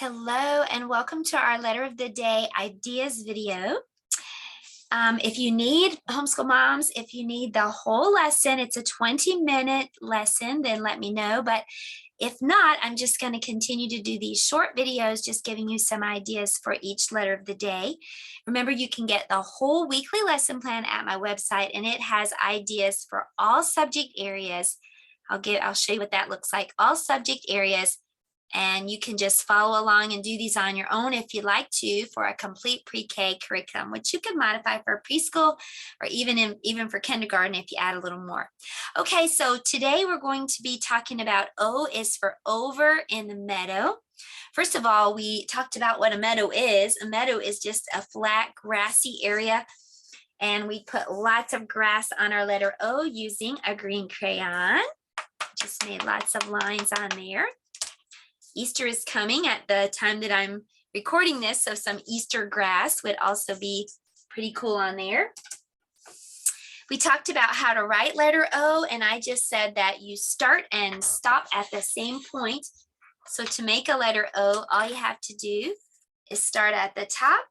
Hello and welcome to our letter of the day ideas video. If you need homeschool moms, if you need the whole lesson, it's a 20-minute lesson, then let me know. But if not, I'm just going to continue to do these short videos, just giving you some ideas for each letter of the day. Remember, you can get the whole weekly lesson plan at my website, and it has ideas for all subject areas. I'll show you what that looks like, all subject areas. And you can just follow along and do these on your own if you'd like to for a complete pre-K curriculum, which you can modify for preschool or even for kindergarten if you add a little more. Okay, so today we're going to be talking about O is for over in the meadow. First of all, we talked about what a meadow is. A meadow is just a flat grassy area, and we put lots of grass on our letter O using a green crayon. Just made lots of lines on there. Easter is coming at the time that I'm recording this, so some Easter grass would also be pretty cool on there. We talked about how to write letter O, and I just said that you start and stop at the same point. So to make a letter O, all you have to do is start at the top,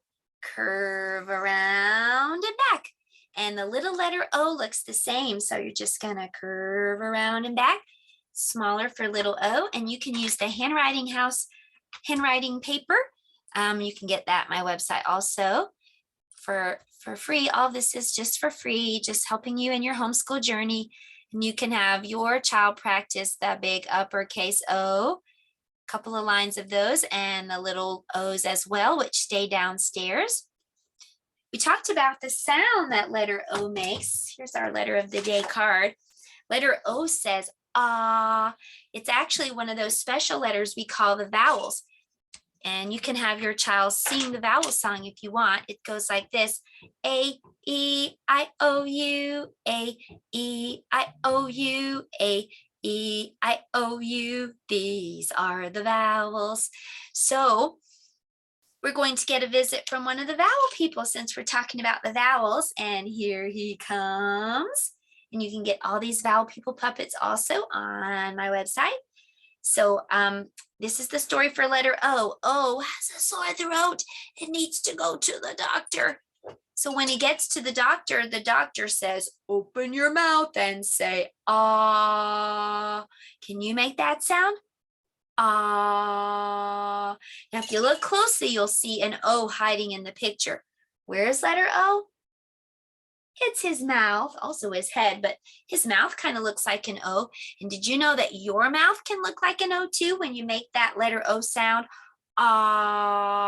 curve around and back. And the little letter O looks the same, so you're just gonna curve around and back. Smaller for little O, and you can use the handwriting paper. You can get that at my website also for free. All this is just for free, just helping you in your homeschool journey. And you can have your child practice the big uppercase O, a couple of lines of those, and the little O's as well, which stay downstairs. We talked about the sound that letter O makes. Here's our letter of the day card. Letter O says ah. It's actually one of those special letters we call the vowels. And you can have your child sing the vowel song if you want. It goes like this: A, E, I, O, U, A, E, I, O, U, A, E, I, O, U. These are the vowels. So we're going to get a visit from one of the vowel people since we're talking about the vowels. And here he comes. And you can get all these Vowel People puppets also on my website. So this is the story for letter O. O has a sore throat. It needs to go to the doctor. So when he gets to the doctor says, open your mouth and say, ah. Can you make that sound? Ah. Now, if you look closely, you'll see an O hiding in the picture. Where is letter O? It's his mouth, also his head, but his mouth kind of looks like an O. And did you know that your mouth can look like an O too when you make that letter O sound? Ah.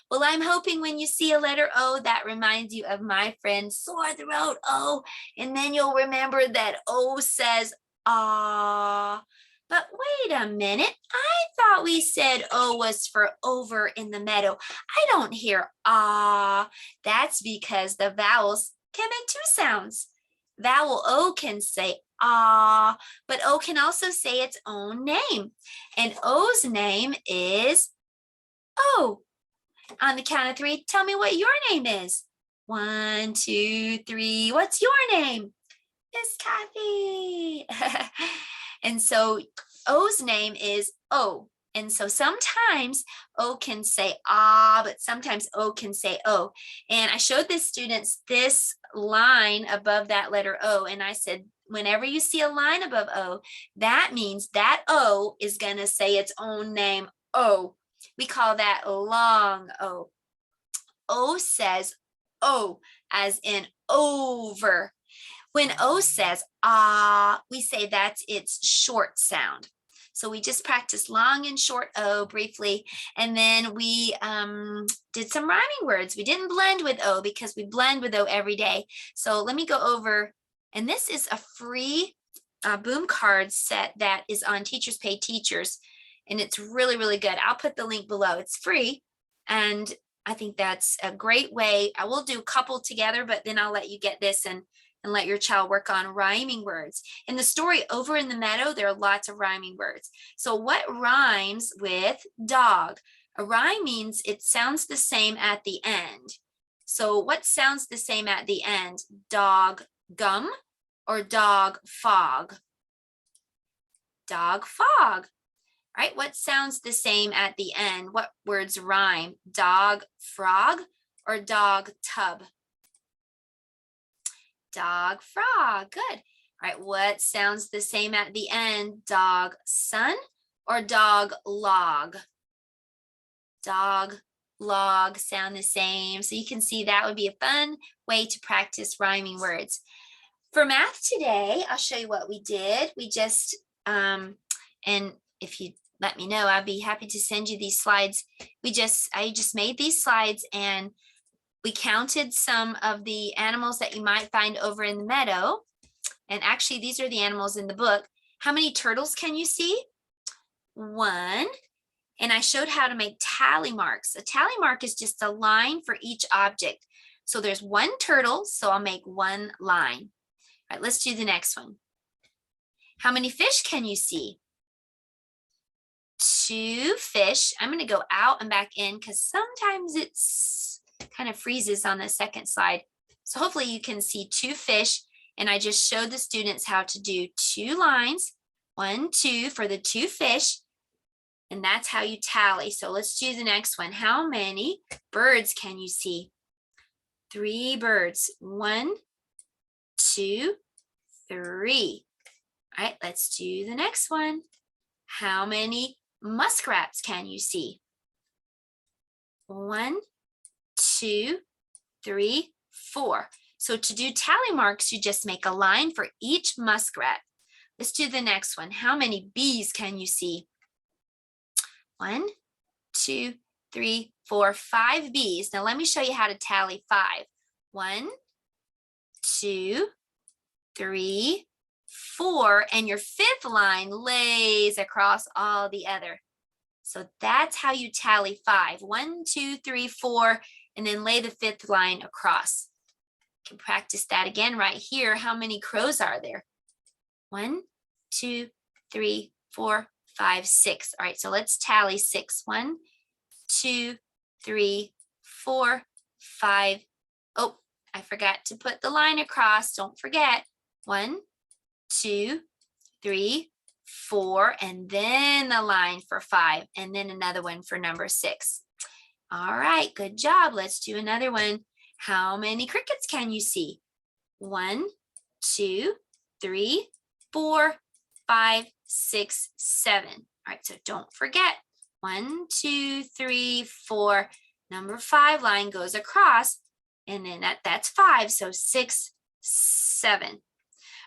Well, I'm hoping when you see a letter O, that reminds you of my friend sore throat O, and then you'll remember that O says ah. But wait a minute, I thought we said O was for over in the meadow. I don't hear ah. That's because the vowels can make two sounds. Vowel O can say ah, but O can also say its own name. And O's name is O. On the count of three, tell me what your name is. 1, 2, 3. What's your name? Miss Kathy. And so O's name is O. And so sometimes O can say ah, but sometimes O can say O. And I showed the students this line above that letter O. And I said, whenever you see a line above O, that means that O is going to say its own name, O. We call that long O. O says O, as in over. When O says ah, we say that's its short sound. So we just practiced long and short O briefly, and then we did some rhyming words. We didn't blend with O because we blend with O every day. So let me go over, and this is a free boom card set that is on Teachers Pay Teachers, and it's really, really good. I'll put the link below. It's free, and I think that's a great way. I will do a couple together, but then I'll let you get this and let your child work on rhyming words. In the story Over in the Meadow, there are lots of rhyming words. So what rhymes with dog? A rhyme means it sounds the same at the end. So what sounds the same at the end? Dog gum or dog fog? Dog fog. All right, what sounds the same at the end? What words rhyme? Dog, frog, or dog, tub? Dog, frog. Good. All right, what sounds the same at the end? Dog, sun, or dog, log? Dog, log sound the same. So you can see that would be a fun way to practice rhyming words. For math today, I'll show you what we did. We just, and if you let me know, I'd be happy to send you these slides. I just made these slides and we counted some of the animals that you might find over in the meadow. And actually, these are the animals in the book. How many turtles can you see? 1. And I showed how to make tally marks. A tally mark is just a line for each object. So there's 1 turtle, so I'll make 1 line. All right, let's do the next one. How many fish can you see? 2 fish. I'm going to go out and back in because sometimes it's kind of freezes on the second slide. So hopefully you can see 2 fish. And I just showed the students how to do 2 lines, 1, 2 for the 2 fish. And that's how you tally. So let's do the next one. How many birds can you see? 3 birds. 1, 2, 3. All right, let's do the next one. How many muskrats can you see? 1, 2, 3, 4. So to do tally marks, you just make a line for each muskrat. Let's do the next one. How many bees can you see? 1, 2, 3, 4, 5 bees. Now let me show you how to tally 5. 1, 2, 3, 4, and your 5th line lays across all the other. So that's how you tally 5. 1, 2, 3, 4, and then lay the 5th line across. You can practice that again right here. How many crows are there? 1, 2, 3, 4, 5, 6. All right, so let's tally 6. 1, 2, 3, 4, 5. Oh, I forgot to put the line across. Don't forget. 1, 2, 3, 4, and then the line for 5, and then another one for number 6. All right, good job. Let's do another one. How many crickets can you see? 1, 2, 3, 4, 5, 6, 7. All right, so don't forget. 1, 2, 3, 4. Number 5 line goes across, and then that's 5. So 6, 7.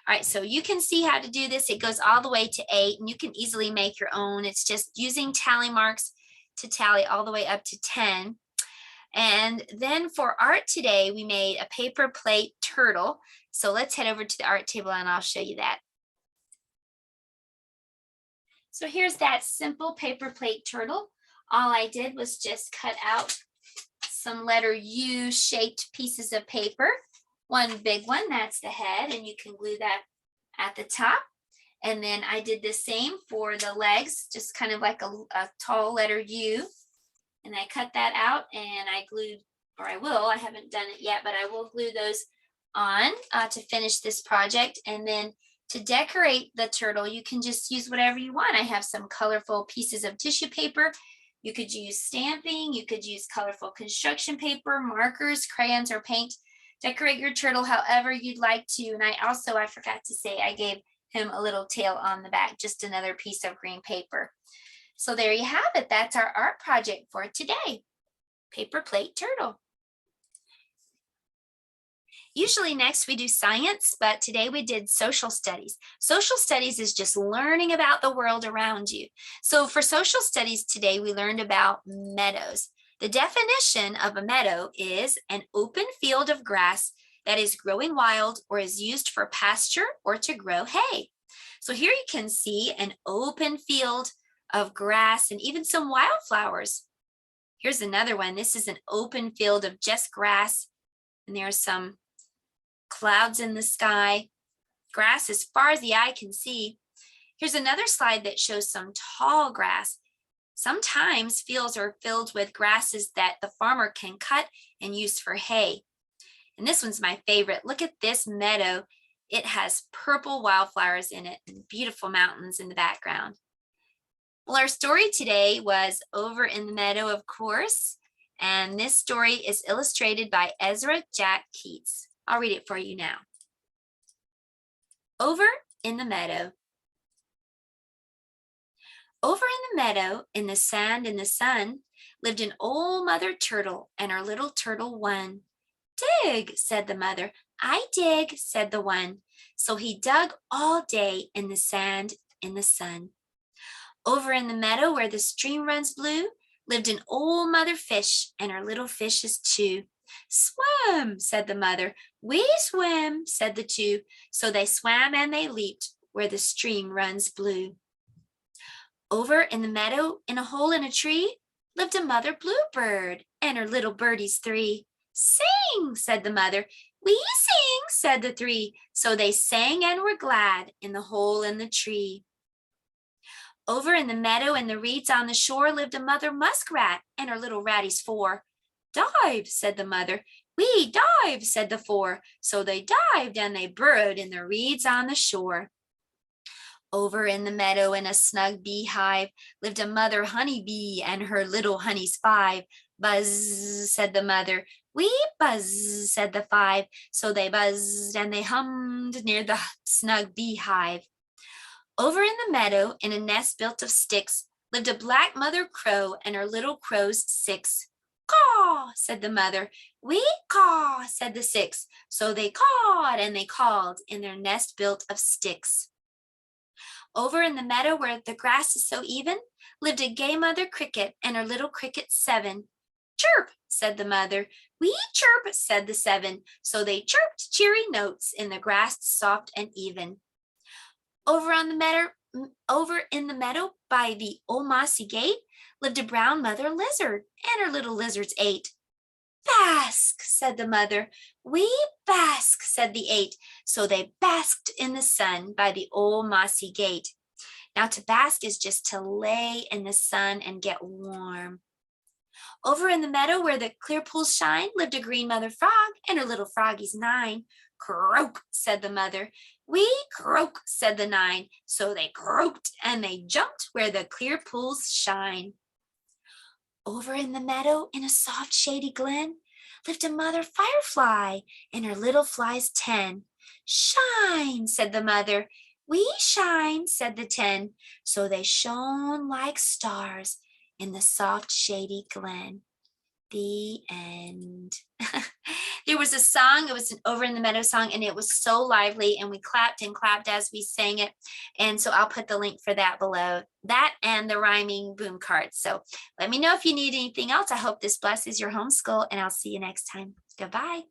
All right, so you can see how to do this. It goes all the way to 8, and you can easily make your own. It's just using tally marks to tally all the way up to 10. And then for art today, we made a paper plate turtle. So let's head over to the art table and I'll show you that. So here's that simple paper plate turtle. All I did was just cut out some letter U shaped pieces of paper. One big one, that's the head, and you can glue that at the top. And then I did the same for the legs, just kind of like a tall letter U. And I cut that out and I glued, or I haven't done it yet, but I will glue those on to finish this project. And then to decorate the turtle, you can just use whatever you want. I have some colorful pieces of tissue paper. You could use stamping, you could use colorful construction paper, markers, crayons, or paint. Decorate your turtle however you'd like to. And I forgot to say, I gave him a little tail on the back, just another piece of green paper. So there you have it. That's our art project for today. Paper plate turtle. Usually next we do science, but today we did social studies. Social studies is just learning about the world around you. So for social studies today, we learned about meadows. The definition of a meadow is an open field of grass that is growing wild or is used for pasture or to grow hay. So here you can see an open field of grass and even some wildflowers. Here's another one. This is an open field of just grass, and there's some clouds in the sky, grass as far as the eye can see. Here's another slide that shows some tall grass. Sometimes fields are filled with grasses that the farmer can cut and use for hay. And this one's my favorite. Look at this meadow. It has purple wildflowers in it and beautiful mountains in the background. Well, our story today was Over in the Meadow, of course. And this story is illustrated by Ezra Jack Keats. I'll read it for you now. Over in the Meadow. Over in the meadow, in the sand and the sun, lived an old mother turtle and her little turtle one. Dig, said the mother. I dig, said the one. So he dug all day in the sand in the sun. Over in the meadow where the stream runs blue, lived an old mother fish and her little fishes too. Swim, said the mother. We swim, said the two. So they swam and they leaped where the stream runs blue. Over in the meadow, in a hole in a tree, lived a mother bluebird and her little birdies three. Sing, said the mother. We sing, said the three. So they sang and were glad in the hole in the tree. Over in the meadow in the reeds on the shore lived a mother muskrat and her little ratties four. Dive, said the mother. We dive, said the four. So they dived and they burrowed in the reeds on the shore. Over in the meadow in a snug beehive lived a mother honeybee and her little honeys five. Buzz, said the mother. We buzz, said the five. So they buzzed and they hummed near the snug beehive. Over in the meadow in a nest built of sticks lived a black mother crow and her little crows six. Caw, said the mother. We caw, said the six. So they cawed and they called in their nest built of sticks. Over in the meadow where the grass is so even, lived a gay mother cricket and her little crickets seven. Chirp, said the mother. We chirp, said the seven. So they chirped cheery notes in the grass soft and even. Over in the meadow by the old mossy gate lived a brown mother lizard and her little lizards eight. Bask, said the mother. We bask, said the eight. So they basked in the sun by the old mossy gate. Now to bask is just to lay in the sun and get warm. Over in the meadow where the clear pools shine lived a green mother frog and her little froggies nine. Croak, said the mother. We croak, said the nine. So they croaked and they jumped where the clear pools shine. Over in the meadow, in a soft shady glen, lived a mother firefly and her little flies 10. Shine, said the mother. We shine, said the 10. So they shone like stars in the soft shady glen. The end. There was a song, it was an Over in the Meadow song, and it was so lively, and we clapped and clapped as we sang it. And so I'll put the link for that below, that and the rhyming boom cards. So let me know if you need anything else. I hope this blesses your homeschool, and I'll see you next time. Goodbye.